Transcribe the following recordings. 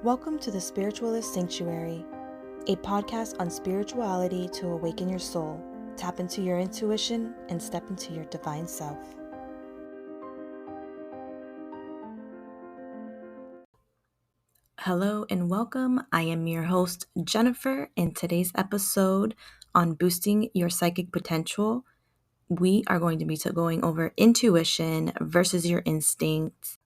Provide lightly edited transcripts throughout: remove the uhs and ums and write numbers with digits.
Welcome to the Spiritualist Sanctuary, a podcast on spirituality to awaken your soul, tap into your intuition, and step into your divine self. Hello and welcome. I am your host, Jennifer. In today's episode on boosting your psychic potential, we are going to be going over intuition versus your instincts.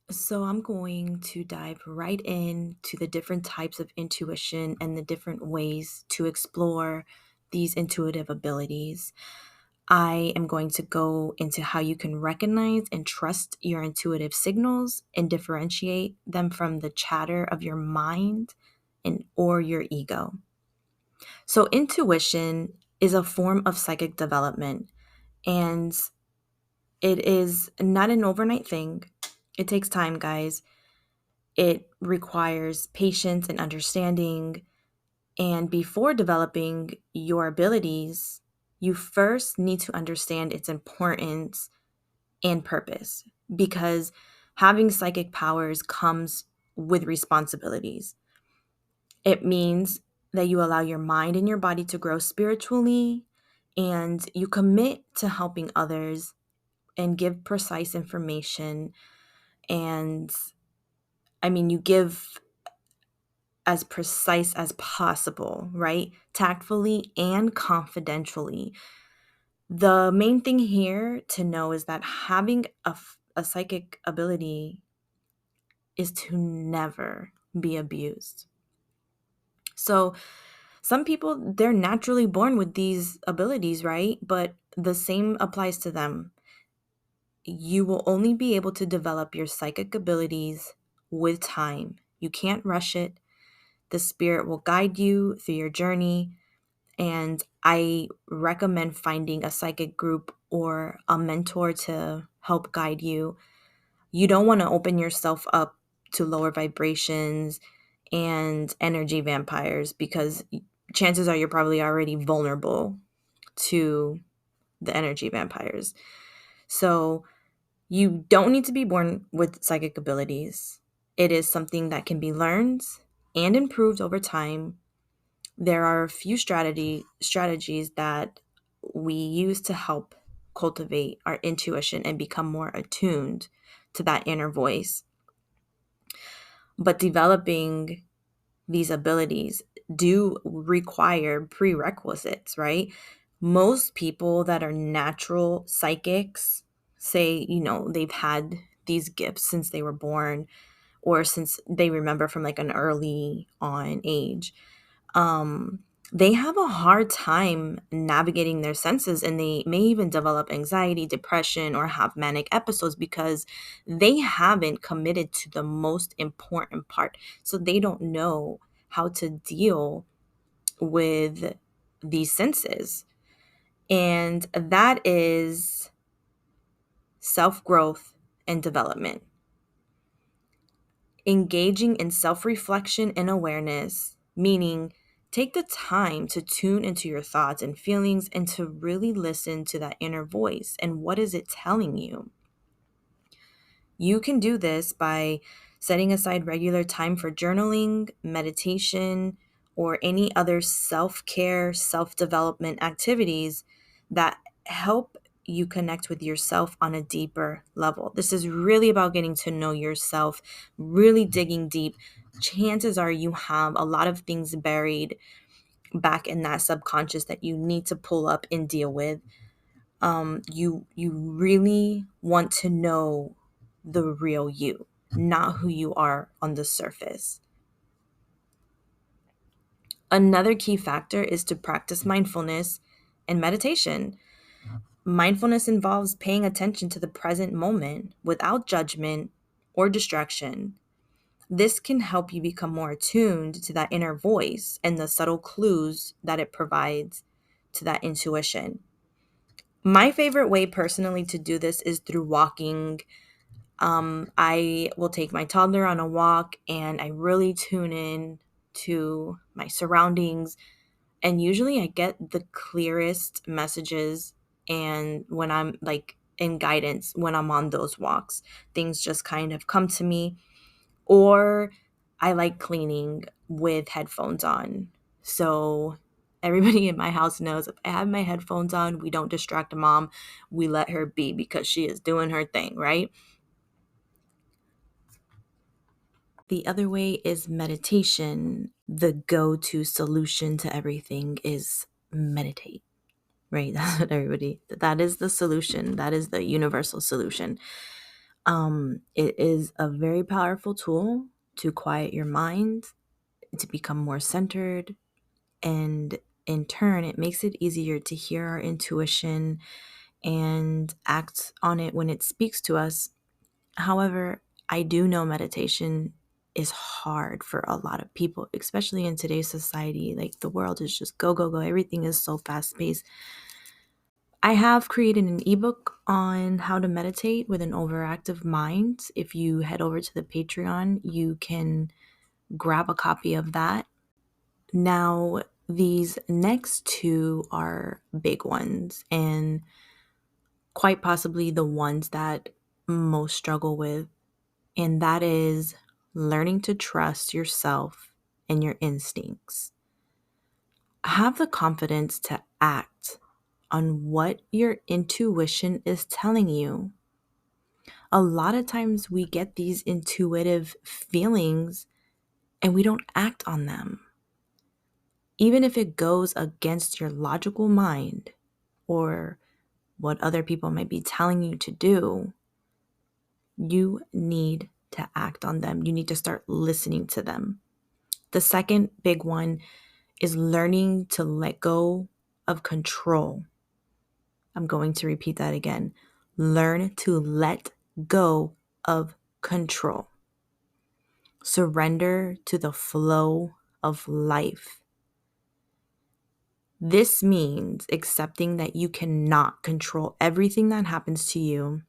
So I'm going to dive right into the different types of intuition and the different ways to explore these intuitive abilities. I am going to go into how you can recognize and trust your intuitive signals and differentiate them from the chatter of your mind or your ego. So intuition is a form of psychic development, and it is not an overnight thing. It takes time, guys. It requires patience and understanding. And before developing your abilities, you first need to understand its importance and purpose, because having psychic powers comes with responsibilities. It means that you allow your mind and your body to grow spiritually, and you commit to helping others and give precise information. And you give as precise as possible, right? Tactfully and confidentially. The main thing here to know is that having a psychic ability is to never be abused. So, some people, they're naturally born with these abilities, right? But the same applies to them. You will only be able to develop your psychic abilities with time. You can't rush it. The spirit will guide you through your journey. And I recommend finding a psychic group or a mentor to help guide you. You don't want to open yourself up to lower vibrations and energy vampires, because chances are you're probably already vulnerable to the energy vampires. So you don't need to be born with psychic abilities. It is something that can be learned and improved over time. There are a few strategies that we use to help cultivate our intuition and become more attuned to that inner voice. But developing these abilities do require prerequisites, right? Most people that are natural psychics say, they've had these gifts since they were born or since they remember from like an early on age. They have a hard time navigating their senses, and they may even develop anxiety, depression, or have manic episodes because they haven't committed to the most important part. So they don't know how to deal with these senses. And that is self-growth and development. Engaging in self-reflection and awareness, meaning take the time to tune into your thoughts and feelings and to really listen to that inner voice and what is it telling you. You can do this by setting aside regular time for journaling, meditation, or any other self-care, self-development activities that help you connect with yourself on a deeper level. This is really about getting to know yourself, really digging deep. Chances are you have a lot of things buried back in that subconscious that you need to pull up and deal with. You really want to know the real you, not who you are on the surface. Another key factor is to practice mindfulness and meditation. Mindfulness involves paying attention to the present moment without judgment or distraction. This can help you become more attuned to that inner voice and the subtle clues that it provides to that intuition. My favorite way personally to do this is through walking. I will take my toddler on a walk and I really tune in to my surroundings. And usually I get the clearest messages, and when I'm like in guidance, when I'm on those walks, things just kind of come to me. Or I like cleaning with headphones on. So everybody in my house knows if I have my headphones on, we don't distract mom. We let her be because she is doing her thing, right? The other way is meditation. The go-to solution to everything is meditate, right? That's what that is the solution. That is the universal solution. It is a very powerful tool to quiet your mind, to become more centered, and in turn, it makes it easier to hear our intuition and act on it when it speaks to us. However, I do know meditation is hard for a lot of people, especially in today's society. Like the world is just go, go, go. Everything is so fast paced. I have created an ebook on how to meditate with an overactive mind. If you head over to the Patreon, you can grab a copy of that. Now, these next two are big ones and quite possibly the ones that most struggle with, and that is learning to trust yourself and your instincts. Have the confidence to act on what your intuition is telling you. A lot of times we get these intuitive feelings and we don't act on them. Even if it goes against your logical mind or what other people might be telling you to do, you need to act on them. You need to start listening to them. The second big one is learning to let go of control. I'm going to repeat that again. Learn to let go of control. Surrender to the flow of life. This means accepting that you cannot control everything that happens to you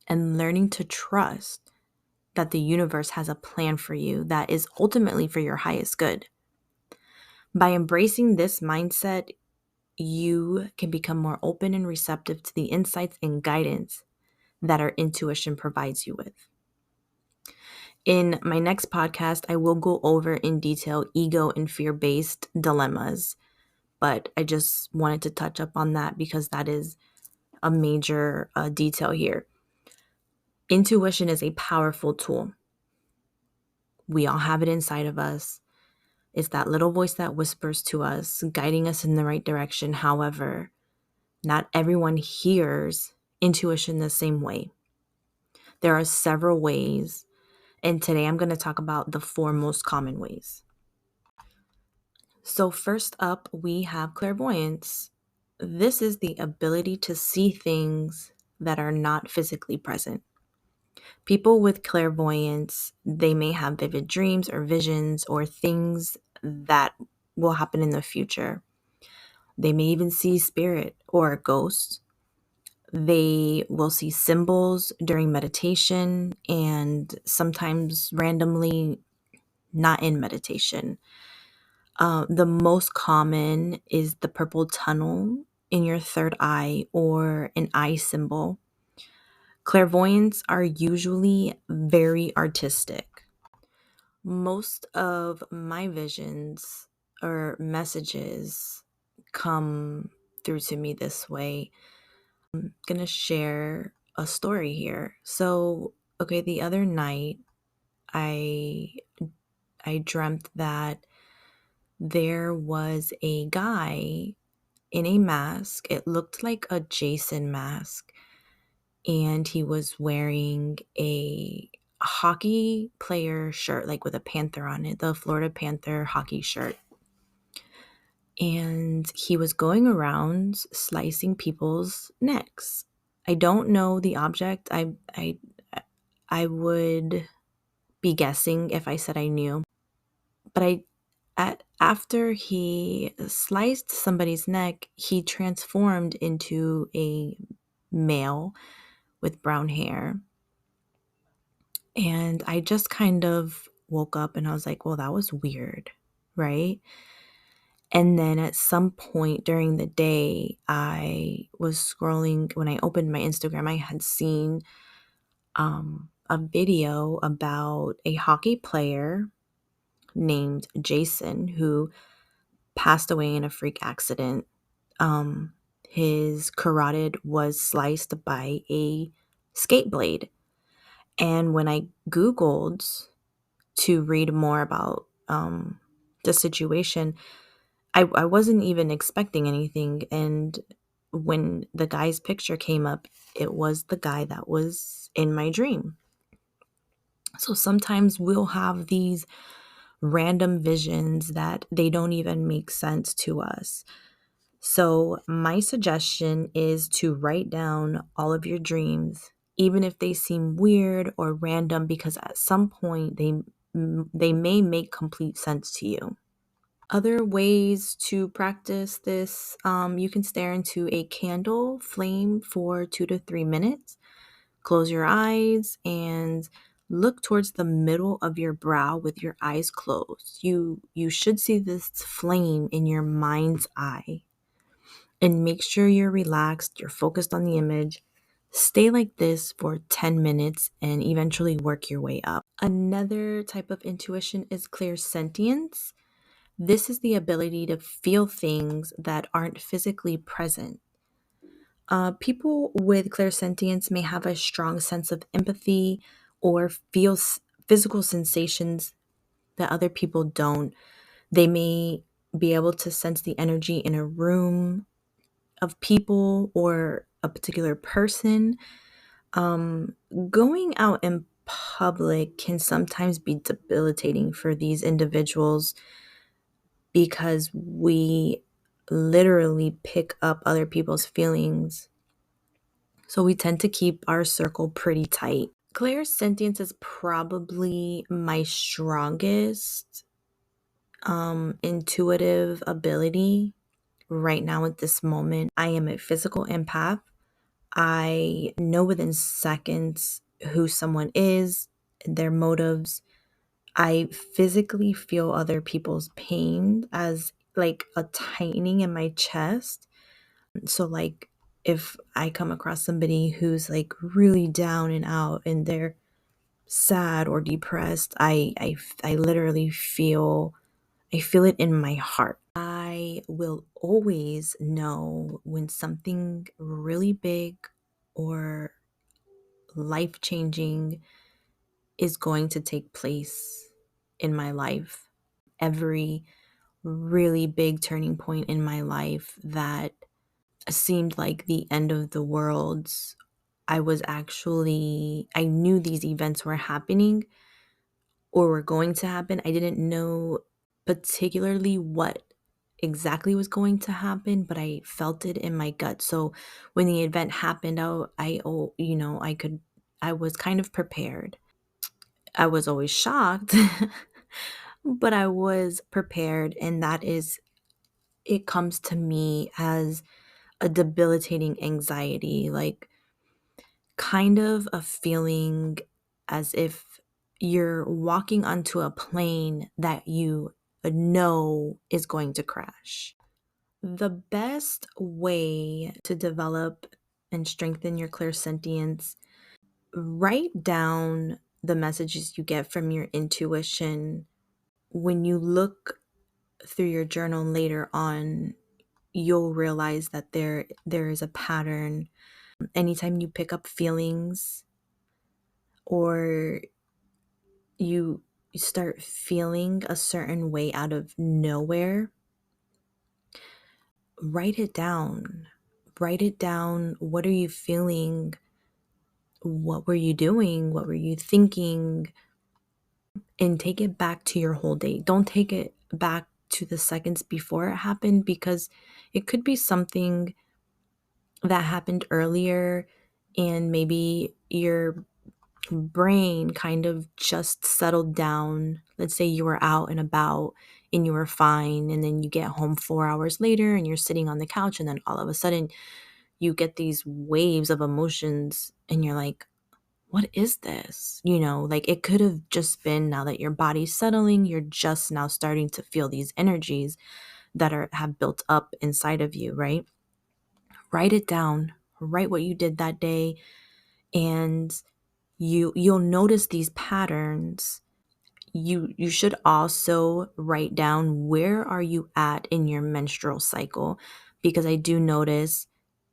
and learning to trust that the universe has a plan for you that is ultimately for your highest good. By embracing this mindset, you can become more open and receptive to the insights and guidance that our intuition provides you with. In my next podcast, I will go over in detail ego and fear-based dilemmas, but I just wanted to touch up on that because that is a major detail here. Intuition is a powerful tool. We all have it inside of us. It's that little voice that whispers to us, guiding us in the right direction. However, not everyone hears intuition the same way. There are several ways, and today I'm going to talk about the 4 most common ways. So first up, we have clairvoyance. This is the ability to see things that are not physically present. People with clairvoyance, they may have vivid dreams or visions or things that will happen in the future. They may even see spirit or a ghost. They will see symbols during meditation and sometimes randomly not in meditation. The most common is the purple tunnel in your third eye or an eye symbol. Clairvoyants are usually very artistic. Most of my visions or messages come through to me this way. I'm going to share a story here. So, okay, the other night I dreamt that there was a guy in a mask. It looked like a Jason mask, and he was wearing a hockey player shirt, like with a panther on it, the Florida Panther hockey shirt. And he was going around slicing people's necks. I don't know the object. I would be guessing if I said I knew. But after he sliced somebody's neck, he transformed into a male with brown hair. And I just kind of woke up and I was like, well, that was weird, right? And then at some point during the day, I was scrolling. When I opened my Instagram, I had seen a video about a hockey player named Jason who passed away in a freak accident. Um, his carotid was sliced by a skate blade. And when I Googled to read more about the situation, I wasn't even expecting anything. And when the guy's picture came up, it was the guy that was in my dream. So sometimes we'll have these random visions that they don't even make sense to us. So, my suggestion is to write down all of your dreams, even if they seem weird or random, because at some point they may make complete sense to you. Other ways to practice this, you can stare into a candle flame for 2 to 3 minutes. Close your eyes and look towards the middle of your brow with your eyes closed. You should see this flame in your mind's eye. And make sure you're relaxed, you're focused on the image. Stay like this for 10 minutes and eventually work your way up. Another type of intuition is clairsentience. This is the ability to feel things that aren't physically present. People with clairsentience may have a strong sense of empathy or feel physical sensations that other people don't. They may be able to sense the energy in a room of people or a particular person. Going out in public can sometimes be debilitating for these individuals because we literally pick up other people's feelings. So we tend to keep our circle pretty tight. Clairsentience is probably my strongest intuitive ability right now at this moment. I am a physical empath. I know within seconds who someone is, their motives. I physically feel other people's pain as like a tightening in my chest. So, like, if I come across somebody who's like really down and out and they're sad or depressed, I literally I feel it in my heart. I will always know when something really big or life changing is going to take place in my life. Every really big turning point in my life that seemed like the end of the world, I knew these events were happening or were going to happen. I didn't know particularly what exactly was going to happen, but I felt it in my gut. So when the event happened, I was kind of prepared. I was always shocked, but I was prepared. And it comes to me as a debilitating anxiety, like kind of a feeling as if you're walking onto a plane that you know is going to crash. The best way to develop and strengthen your clairsentience, write down the messages you get from your intuition. When you look through your journal later on, you'll realize that there is a pattern. Anytime you pick up feelings or you start feeling a certain way out of nowhere, write it down. Write it down. What are you feeling? What were you doing? What were you thinking? And take it back to your whole day. Don't take it back to the seconds before it happened, because it could be something that happened earlier and maybe your brain kind of just settled down. Let's say you were out and about and you were fine, and then you get home 4 hours later and you're sitting on the couch, and then all of a sudden you get these waves of emotions and you're like, what is this? Like it could have just been, now that your body's settling, you're just now starting to feel these energies that have built up inside of you, right? Write it down. Write what you did that day and You'll notice these patterns. You should also write down where are you at in your menstrual cycle, because I do notice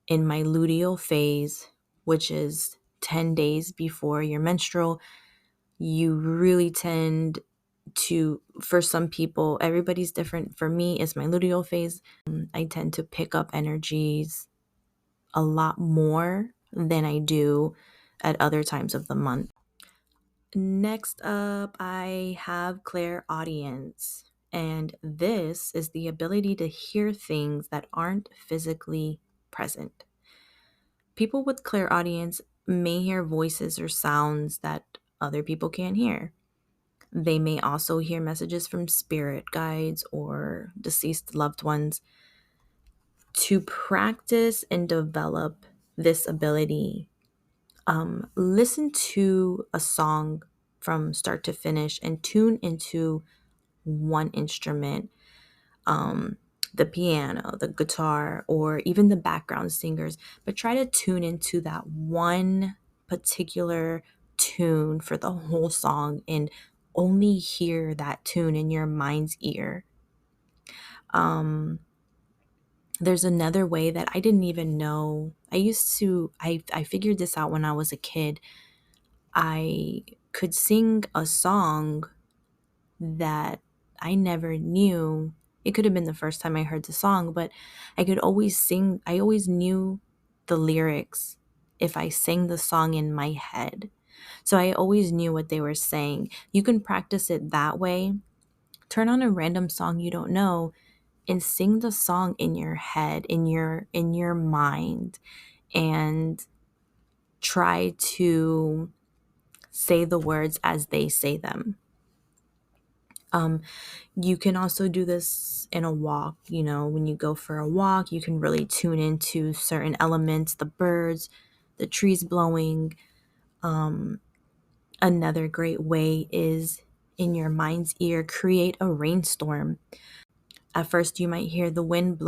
in my luteal phase, which is 10 days before your menstrual, you really tend to, for some people, everybody's different. For me, it's my luteal phase. I tend to pick up energies a lot more than I do at other times of the month. Next up, I have clairaudience. And this is the ability to hear things that aren't physically present. People with clairaudience may hear voices or sounds that other people can't hear. They may also hear messages from spirit guides or deceased loved ones. To practice and develop this ability, listen to a song from start to finish and tune into one instrument, um, the piano, the guitar, or even the background singers, but try to tune into that one particular tune for the whole song and only hear that tune in your mind's ear. There's another way that I didn't even know. I figured this out when I was a kid. I could sing a song that I never knew. It could have been the first time I heard the song, but I could always sing. I always knew the lyrics if I sang the song in my head. So I always knew what they were saying. You can practice it that way. Turn on a random song you don't know and sing the song in your head, in your mind, and try to say the words as they say them. You can also do this in a walk. When you go for a walk, you can really tune into certain elements, the birds, the trees blowing. Another great way is in your mind's ear, create a rainstorm. At first, you might hear the wind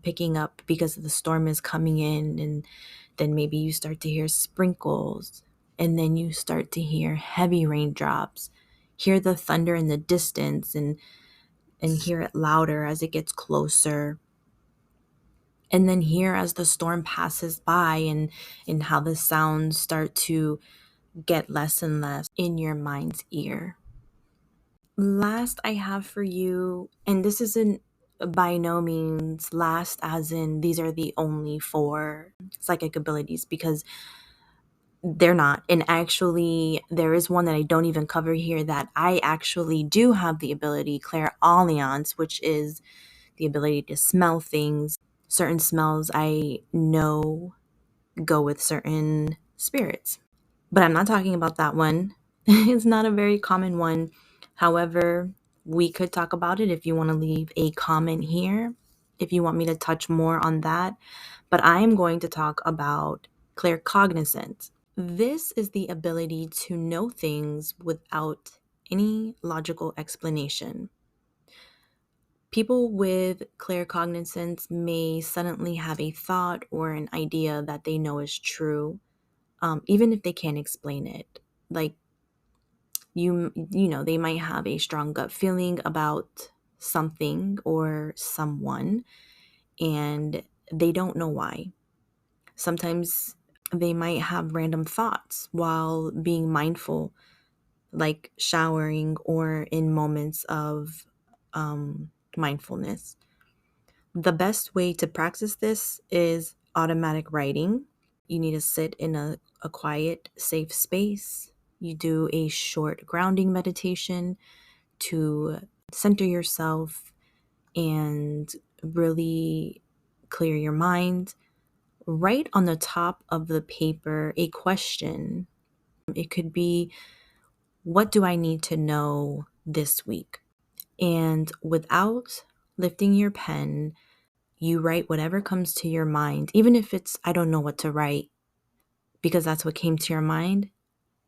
picking up because the storm is coming in, and then maybe you start to hear sprinkles, and then you start to hear heavy raindrops. Hear the thunder in the distance, and hear it louder as it gets closer. And then hear as the storm passes by, and how the sounds start to get less and less in your mind's ear. Last I have for you, and this isn't by no means last as in these are the only four psychic abilities, because they're not. And actually, there is one that I don't even cover here that I actually do have the ability, clairaudience, which is the ability to smell things. Certain smells I know go with certain spirits. But I'm not talking about that one. It's not a very common one. However, we could talk about it if you want to leave a comment here, if you want me to touch more on that. But I am going to talk about claircognizance. This is the ability to know things without any logical explanation. People with claircognizance may suddenly have a thought or an idea that they know is true, even if they can't explain it. Like they might have a strong gut feeling about something or someone, and they don't know why. Sometimes they might have random thoughts while being mindful, like showering or in moments of mindfulness. The best way to practice this is automatic writing. You need to sit in a quiet, safe space. You do a short grounding meditation to center yourself and really clear your mind. Write on the top of the paper a question. It could be, what do I need to know this week? And without lifting your pen, you write whatever comes to your mind, even if it's, I don't know what to write, because that's what came to your mind.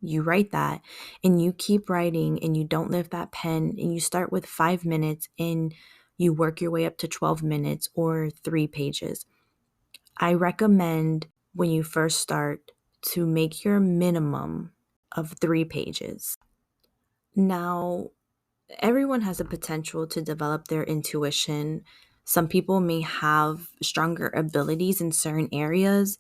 You write that and you keep writing and you don't lift that pen, and you start with 5 minutes and you work your way up to 12 minutes or 3 pages. I recommend when you first start to make your minimum of 3 pages. Now, everyone has a potential to develop their intuition. Some people may have stronger abilities in certain areas,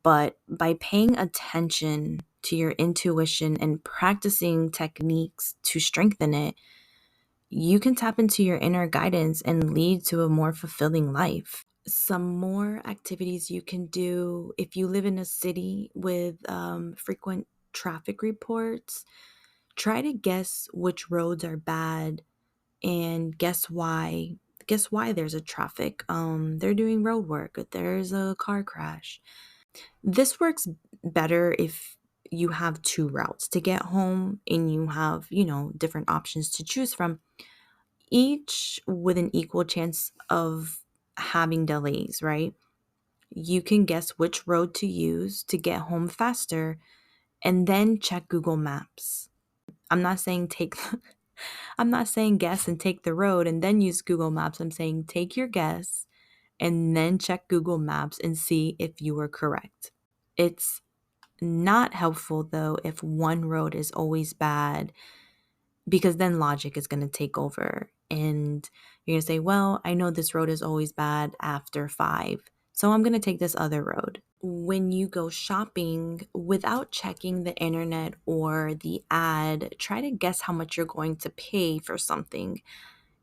but by paying attention to your intuition and practicing techniques to strengthen it, you can tap into your inner guidance and lead to a more fulfilling life. Some more activities you can do if you live in a city with frequent traffic reports. Try to guess which roads are bad and guess why. Guess why there's a traffic. They're doing road work. There's a car crash. This works better if you have 2 routes to get home and you have, different options to choose from, each with an equal chance of having delays, right? You can guess which road to use to get home faster and then check Google Maps. I'm not saying I'm not saying guess and take the road and then use Google Maps. I'm saying take your guess and then check Google Maps and see if you were correct. It's not helpful though if one road is always bad, because then logic is going to take over and you're going to say, well, I know this road is always bad after 5, so I'm going to take this other road. When you go shopping without checking the internet or the ad, try to guess how much you're going to pay for something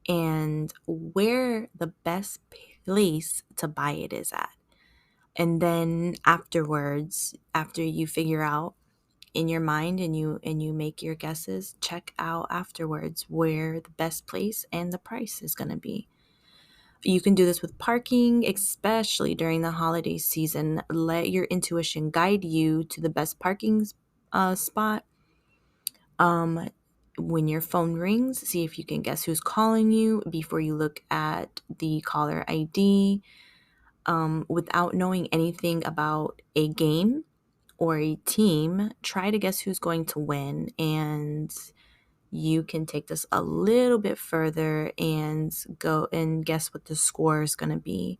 and where the best place to buy it is at. And then afterwards, after you figure out in your mind and you make your guesses, check out afterwards where the best place and the price is going to be. You can do this with parking, especially during the holiday season. Let your intuition guide you to the best parking spot. When your phone rings, see if you can guess who's calling you before you look at the caller ID. Without knowing anything about a game or a team, try to guess who's going to win. And you can take this a little bit further and go and guess what the score is going to be.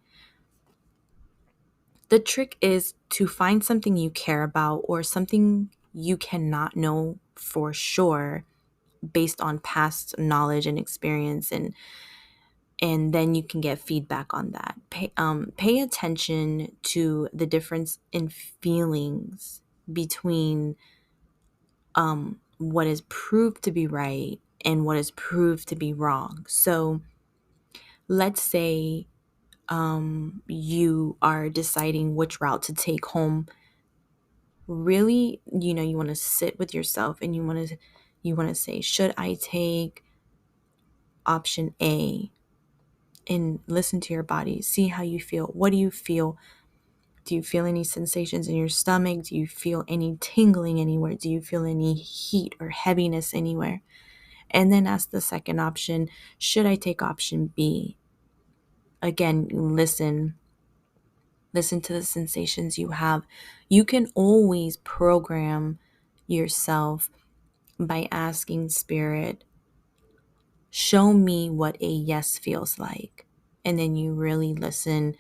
The trick is to find something you care about or something you cannot know for sure based on past knowledge and experience, and then you can get feedback on that. Pay attention to the difference in feelings between what is proved to be right and what is proved to be wrong. So let's say you are deciding which route to take home. Really, you want to sit with yourself and you want to say, should I take option A? And listen to your body. See how you feel. What do you feel? Do you feel any sensations in your stomach? Do you feel any tingling anywhere? Do you feel any heat or heaviness anywhere? And then ask the second option, should I take option B? Again, listen to the sensations you have. You can always program yourself by asking spirit, show me what a yes feels like. And then you really listen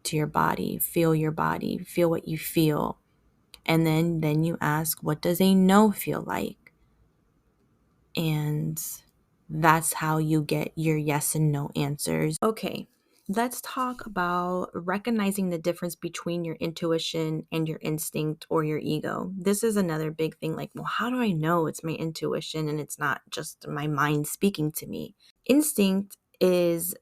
to your body, feel what you feel. And then you ask, what does a no feel like? And that's how you get your yes and no answers. Okay, let's talk about recognizing the difference between your intuition and your instinct or your ego. This is another big thing. Like, well, how do I know it's my intuition and it's not just my mind speaking to me? Instinct is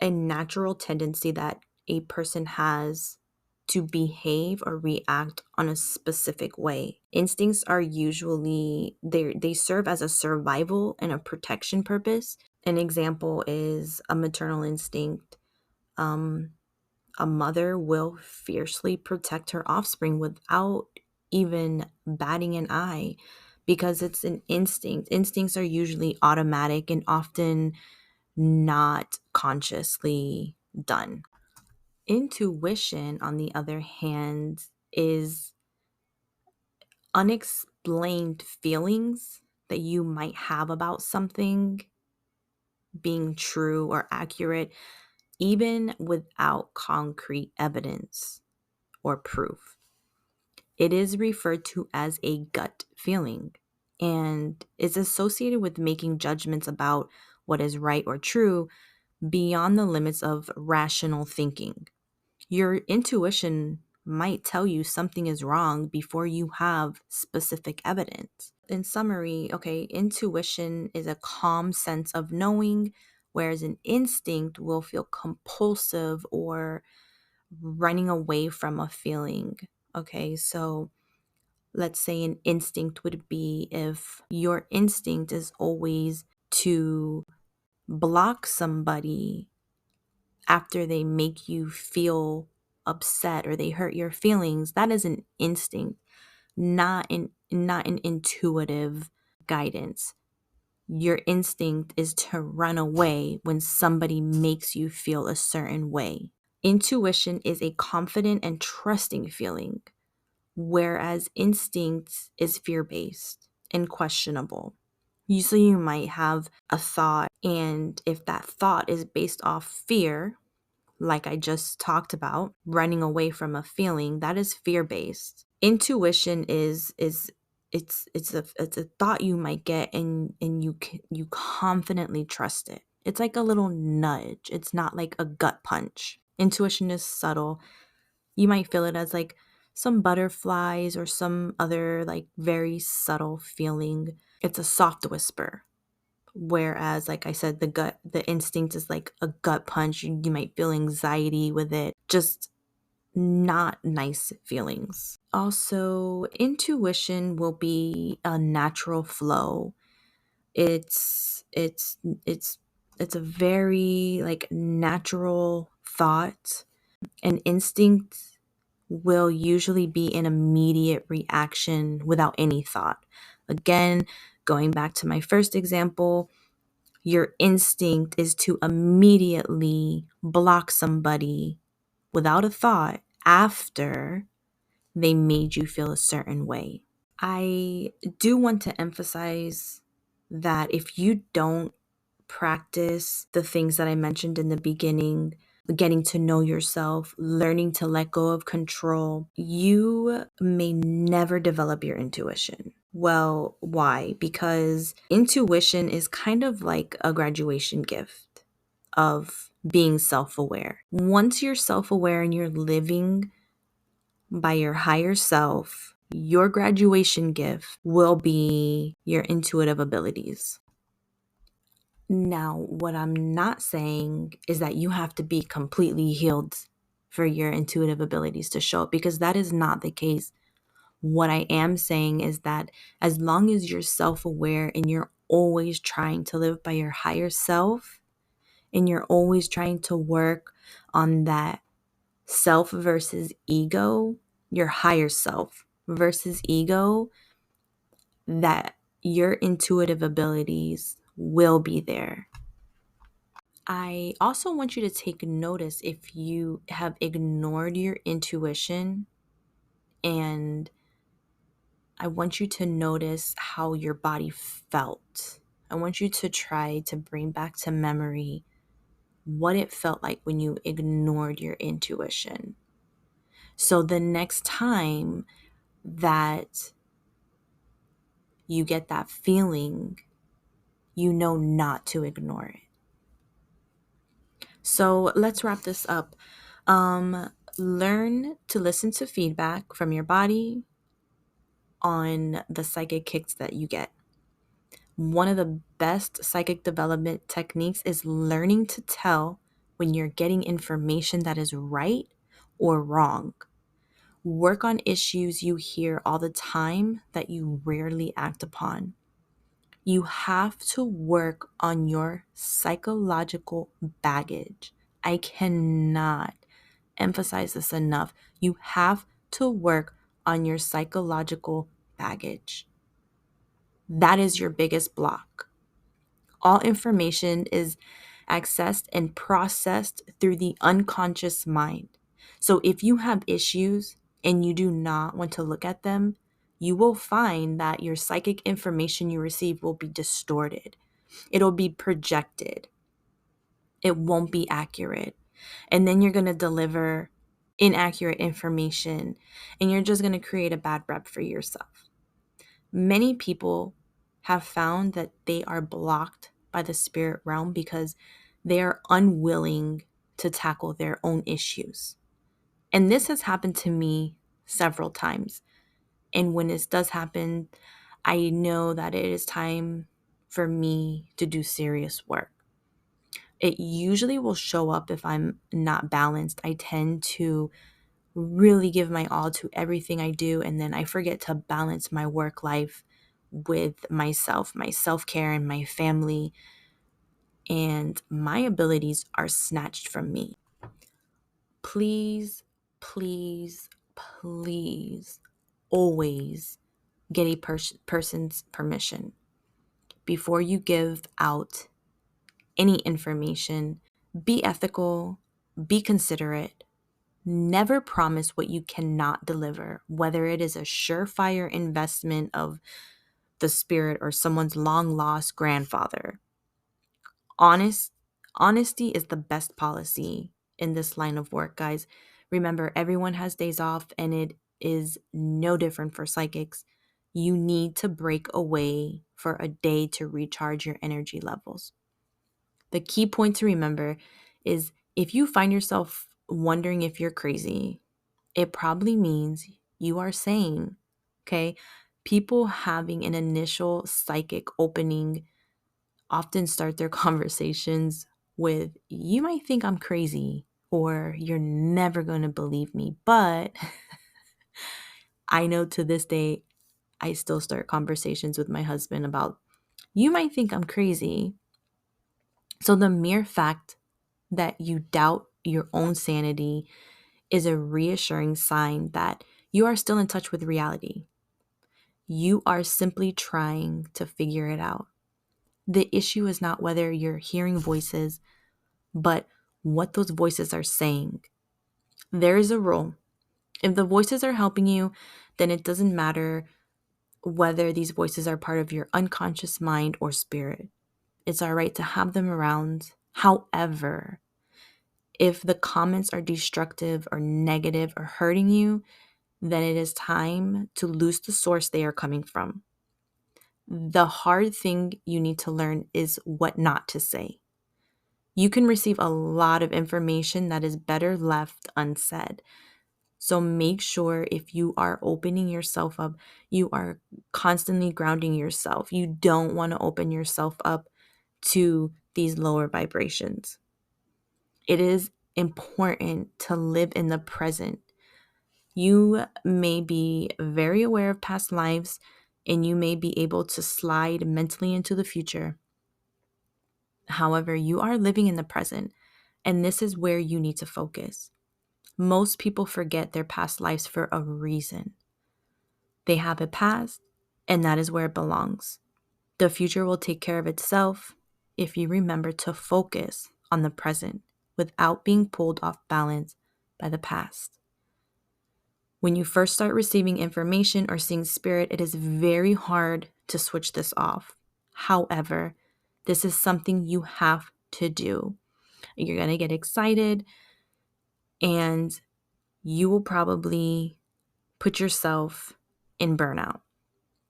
a natural tendency that a person has to behave or react on a specific way. Instincts are usually they serve as a survival and a protection purpose. An example is a maternal instinct. A mother will fiercely protect her offspring without even batting an eye because it's an instinct. Instincts are usually automatic and often not consciously done. Intuition, on the other hand, is unexplained feelings that you might have about something being true or accurate, even without concrete evidence or proof. It is referred to as a gut feeling and is associated with making judgments about what is right or true beyond the limits of rational thinking. Your intuition might tell you something is wrong before you have specific evidence. In summary, okay, intuition is a calm sense of knowing, whereas an instinct will feel compulsive or running away from a feeling. Okay, so let's say an instinct would be if your instinct is always to block somebody after they make you feel upset or they hurt your feelings. That is an instinct, not an intuitive guidance. Your instinct is to run away when somebody makes you feel a certain way. Intuition is a confident and trusting feeling, whereas instinct is fear-based and questionable. Usually you might have a thought, and if that thought is based off fear, like I just talked about, running away from a feeling, that is fear-based. Intuition is it's a thought you might get, and you confidently trust it. It's like a little nudge. It's not like a gut punch. Intuition is subtle. You might feel it as like some butterflies or some other like very subtle feeling. It's a soft whisper. Whereas, like I said, the instinct is like a gut punch. You might feel anxiety with it, just not nice feelings. Also, intuition will be a natural flow. It's a very like natural thought. An instinct will usually be an immediate reaction without any thought. Again, going back to my first example, your instinct is to immediately block somebody without a thought after they made you feel a certain way. I do want to emphasize that if you don't practice the things that I mentioned in the beginning, getting to know yourself, learning to let go of control, you may never develop your intuition. Well, why? Because intuition is kind of like a graduation gift of being self-aware. Once you're self-aware and you're living by your higher self, your graduation gift will be your intuitive abilities. Now, what I'm not saying is that you have to be completely healed for your intuitive abilities to show up, because that is not the case. What I am saying is that as long as you're self-aware and you're always trying to live by your higher self and you're always trying to work on that self versus ego, your higher self versus ego, that your intuitive abilities will be there. I also want you to take notice if you have ignored your intuition, and I want you to notice how your body felt. I want you to try to bring back to memory what it felt like when you ignored your intuition. So the next time that you get that feeling, you know not to ignore it. So let's wrap this up. Learn to listen to feedback from your body on the psychic kicks that you get. One of the best psychic development techniques is learning to tell when you're getting information that is right or wrong. Work on issues you hear all the time that you rarely act upon. You have to work on your psychological baggage. I cannot emphasize this enough. You have to work on your psychological baggage. That is your biggest block. All information is accessed and processed through the unconscious mind. So if you have issues and you do not want to look at them, you will find that your psychic information you receive will be distorted. It'll be projected. It won't be accurate. And then you're going to deliver inaccurate information, and you're just going to create a bad rep for yourself. Many people have found that they are blocked by the spirit realm because they are unwilling to tackle their own issues. And this has happened to me several times. And when this does happen, I know that it is time for me to do serious work. It usually will show up if I'm not balanced. I tend to really give my all to everything I do, and then I forget to balance my work life with myself, my self-care, and my family, and my abilities are snatched from me. Please, please, please always get a person's permission before you give out any information. Be ethical, be considerate. Never promise what you cannot deliver, whether it is a surefire investment of the spirit or someone's long lost grandfather. Honesty is the best policy in this line of work, guys. Remember, everyone has days off, and it is no different for psychics. You need to break away for a day to recharge your energy levels. The key point to remember is if you find yourself wondering if you're crazy, it probably means you are sane. Okay? People having an initial psychic opening often start their conversations with, "You might think I'm crazy," or "You're never going to believe me." But I know to this day, I still start conversations with my husband about, "You might think I'm crazy." So the mere fact that you doubt your own sanity is a reassuring sign that you are still in touch with reality. You are simply trying to figure it out. The issue is not whether you're hearing voices, but what those voices are saying. There is a rule. If the voices are helping you, then it doesn't matter whether these voices are part of your unconscious mind or spirit. It's all right to have them around. However, if the comments are destructive or negative or hurting you, then it is time to lose the source they are coming from. The hard thing you need to learn is what not to say. You can receive a lot of information that is better left unsaid. So make sure if you are opening yourself up, you are constantly grounding yourself. You don't want to open yourself up to these lower vibrations. It is important to live in the present. You may be very aware of past lives, and you may be able to slide mentally into the future. However, you are living in the present, and this is where you need to focus. Most people forget their past lives for a reason. They have a past, and that is where it belongs. The future will take care of itself if you remember to focus on the present without being pulled off balance by the past. When you first start receiving information or seeing spirit, it is very hard to switch this off. However, this is something you have to do. You're going to get excited, and you will probably put yourself in burnout.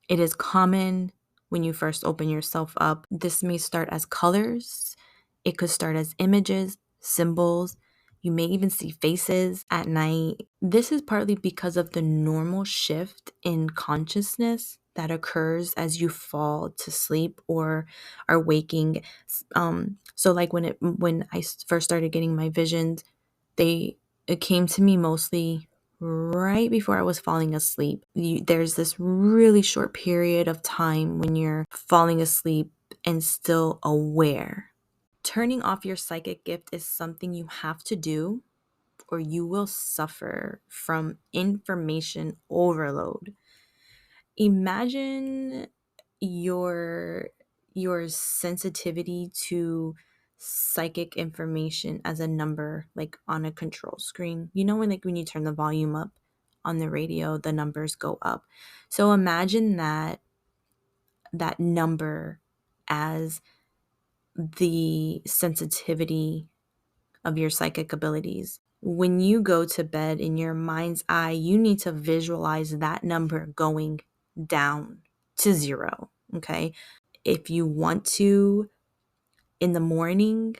It is common when you first open yourself up. This may start as colors. It could start as images, symbols. You may even see faces at night. This is partly because of the normal shift in consciousness that occurs as you fall to sleep or are waking. So like when I first started getting my visions, it came to me mostly right before I was falling asleep. There's this really short period of time when you're falling asleep and still aware. Turning off your psychic gift is something you have to do, or you will suffer from information overload. Imagine your sensitivity to psychic information as a number, like on a control screen. You know, when you turn the volume up on the radio, the numbers go up. So imagine that number as the sensitivity of your psychic abilities. When you go to bed in your mind's eye, you need to visualize that number going down to 0. Okay. If you want to, in the morning,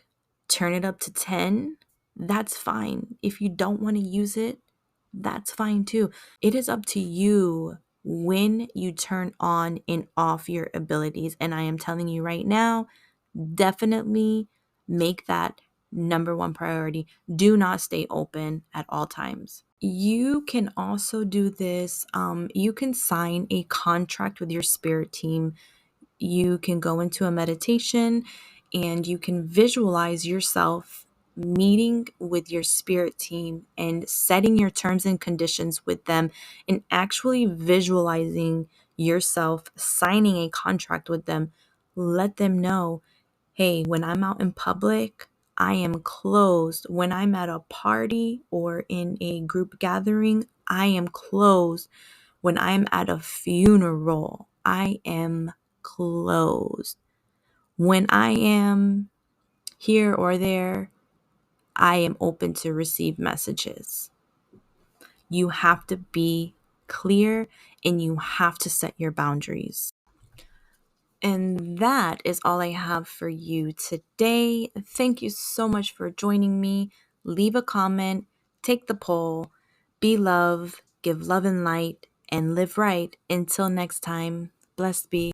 turn it up to 10, that's fine. If you don't want to use it, that's fine too. It is up to you when you turn on and off your abilities. And I am telling you right now, definitely make that number one priority. Do not stay open at all times. You can also do this. You can sign a contract with your spirit team. You can go into a meditation and you can visualize yourself meeting with your spirit team and setting your terms and conditions with them, and actually visualizing yourself signing a contract with them. Let them know, hey, when I'm out in public, I am closed. When I'm at a party or in a group gathering, I am closed. When I'm at a funeral, I am closed. When I am here or there, I am open to receive messages. You have to be clear and you have to set your boundaries. And that is all I have for you today. Thank you so much for joining me. Leave a comment, take the poll, be love, give love and light, and live right. Until next time, blessed be.